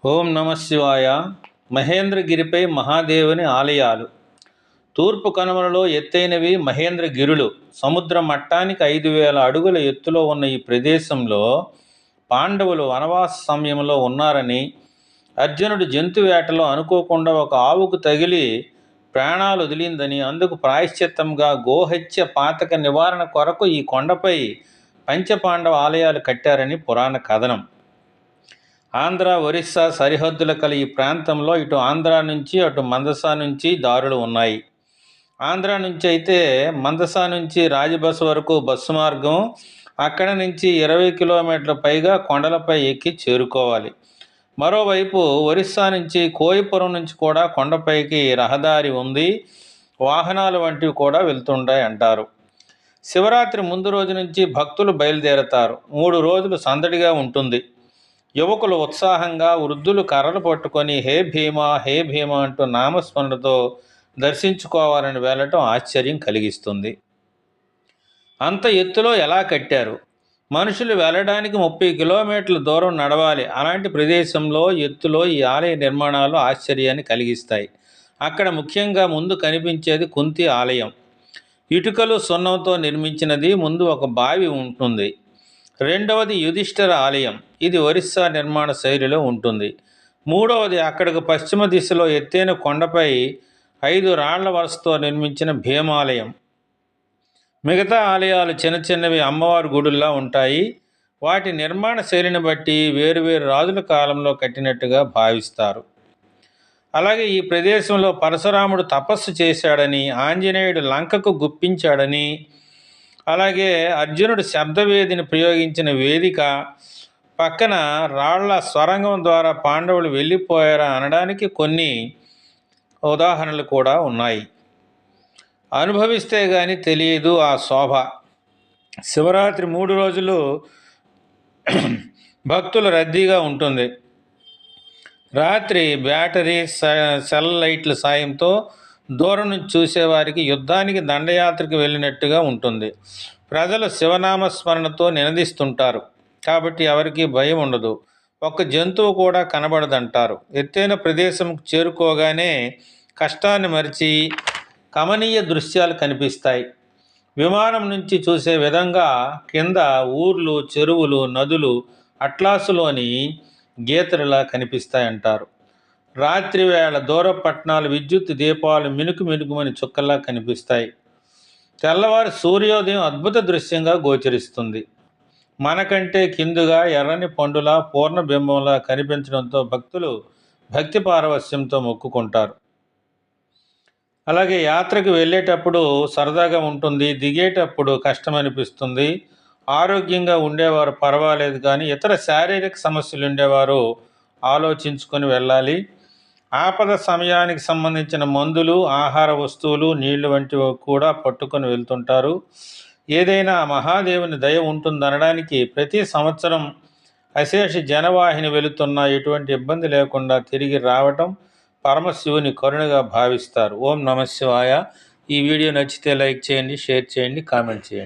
ఓం నమ శివాయ. మహేంద్రగిరిపై మహాదేవుని ఆలయాలు. తూర్పు కనుమలలో ఎత్తైనవి మహేంద్రగిరులు. సముద్ర మట్టానికి 5,000 అడుగుల ఎత్తులో ఉన్న ఈ ప్రదేశంలో పాండవులు వనవాస సమయంలో ఉన్నారని, అర్జునుడు జంతువేటలో అనుకోకుండా ఒక ఆవుకు తగిలి ప్రాణాలు వదిలిందని, అందుకు ప్రాయశ్చిత్తంగా గోహత్య పాతక నివారణ కొరకు ఈ కొండపై పంచపాండవ ఆలయాలు కట్టారని పురాణ కథనం. ఆంధ్ర, ఒరిస్సా సరిహద్దుల కల ఈ ప్రాంతంలో ఇటు ఆంధ్ర నుంచి అటు మందసా నుంచి దారులు ఉన్నాయి. ఆంధ్ర నుంచి అయితే మందసా నుంచి రాజబస్ వరకు బస్సు మార్గం, అక్కడ నుంచి 20 కిలోమీటర్ల పైగా కొండలపై ఎక్కి చేరుకోవాలి. మరోవైపు ఒరిస్సా నుంచి కోయిపురం నుంచి కూడా కొండపైకి రహదారి ఉంది. వాహనాలు వంటివి కూడా వెళ్తుంటాయి అంటారు. శివరాత్రి ముందు రోజు నుంచి భక్తులు బయలుదేరతారు. 3 రోజులు సందడిగా ఉంటుంది. యువకులు ఉత్సాహంగా, వృద్ధులు కర్రలు పట్టుకొని హే భీమా హే భీమా అంటూ నామస్మరణతో దర్శించుకోవాలని వెళ్ళటం ఆశ్చర్యం కలిగిస్తుంది. అంత ఎత్తులో ఎలా కట్టారు? మనుషులు వెళ్ళడానికి 30 కిలోమీటర్ల దూరం నడవాలి. అలాంటి ప్రదేశంలో ఎత్తులో ఈ ఆలయ నిర్మాణాలు ఆశ్చర్యాన్ని కలిగిస్తాయి. అక్కడ ముఖ్యంగా ముందు కనిపించేది కుంతి ఆలయం. ఇటుకలు సున్నంతో నిర్మించినది. ముందు ఒక బావి ఉంటుంది. రెండవది యుధిష్ఠిర ఆలయం. ఇది ఒరిస్సా నిర్మాణ శైలిలో ఉంటుంది. మూడవది అక్కడికి పశ్చిమ దిశలో ఎత్తైన కొండపై 5 రాళ్ల వరుసతో నిర్మించిన భీమాలయం. మిగతా ఆలయాలు చిన్న చిన్నవి అమ్మవారి గుడుల్లా ఉంటాయి. వాటి నిర్మాణ శైలిని బట్టి వేరువేరు రాజుల కాలంలో కట్టినట్టుగా భావిస్తారు. అలాగే ఈ ప్రదేశంలో పరశురాముడు తపస్సు చేశాడని, ఆంజనేయుడు లంకకు గుప్పించాడని, అలాగే అర్జునుడు శబ్దవేదిని ప్రయోగించిన వేదిక, పక్కన రాళ్ల స్వరంగం ద్వారా పాండవులు వెళ్ళిపోయారా అనడానికి కొన్ని ఉదాహరణలు కూడా ఉన్నాయి. అనుభవిస్తే కానీ తెలియదు ఆ శోభ. శివరాత్రి 3 రోజులు భక్తుల రద్దీగా ఉంటుంది. రాత్రి బ్యాటరీ సెల్ లైట్ల సాయంతో దూరం నుంచి చూసేవారికి యుద్ధానికి దండయాత్రకు వెళ్ళినట్టుగా ఉంటుంది. ప్రజలు శివనామస్మరణతో నినదిస్తుంటారు కాబట్టి ఎవరికి భయం ఉండదు. ఒక్క జంతువు కూడా కనబడదంటారు. ఎత్తైన ప్రదేశంకు చేరుకోగానే కష్టాన్ని మరిచి కమనీయ దృశ్యాలు కనిపిస్తాయి. విమానం నుంచి చూసే విధంగా కింద ఊర్లు, చెరువులు, నదులు అట్లాసులోని గీతలులా కనిపిస్తాయంటారు. రాత్రి వేళ దూర పట్టణాలు విద్యుత్ దీపాలు మినుకు మినుకుమని చుక్కల్లా కనిపిస్తాయి. తెల్లవారి సూర్యోదయం అద్భుత దృశ్యంగా గోచరిస్తుంది. మనకంటే కిందుగా ఎర్రని పండులా పూర్ణబింబంలా కనిపించడంతో భక్తులు భక్తి పారవస్యంతో మొక్కుకుంటారు. అలాగే యాత్రకు వెళ్ళేటప్పుడు సరదాగా ఉంటుంది, దిగేటప్పుడు కష్టం అనిపిస్తుంది. ఆరోగ్యంగా ఉండేవారు పర్వాలేదు, కానీ ఇతర శారీరక సమస్యలు ఉండేవారు ఆలోచించుకొని వెళ్ళాలి. ఆపద సమయానికి సంబంధించిన మందులు, ఆహార వస్తువులు, నీళ్లు వంటివి కూడా పట్టుకొని వెళ్తుంటారు. ఏదైనా మహాదేవుని దయ ఉంటుందనడానికి ప్రతి సంవత్సరం అశేష జనవాహిని వెళుతున్నా ఎటువంటి ఇబ్బంది లేకుండా తిరిగి రావటం పరమశివుని కరుణగా భావిస్తారు. ఓం నమ శివాయ. ఈ వీడియో నచ్చితే లైక్ చేయండి, షేర్ చేయండి, కామెంట్ చేయండి.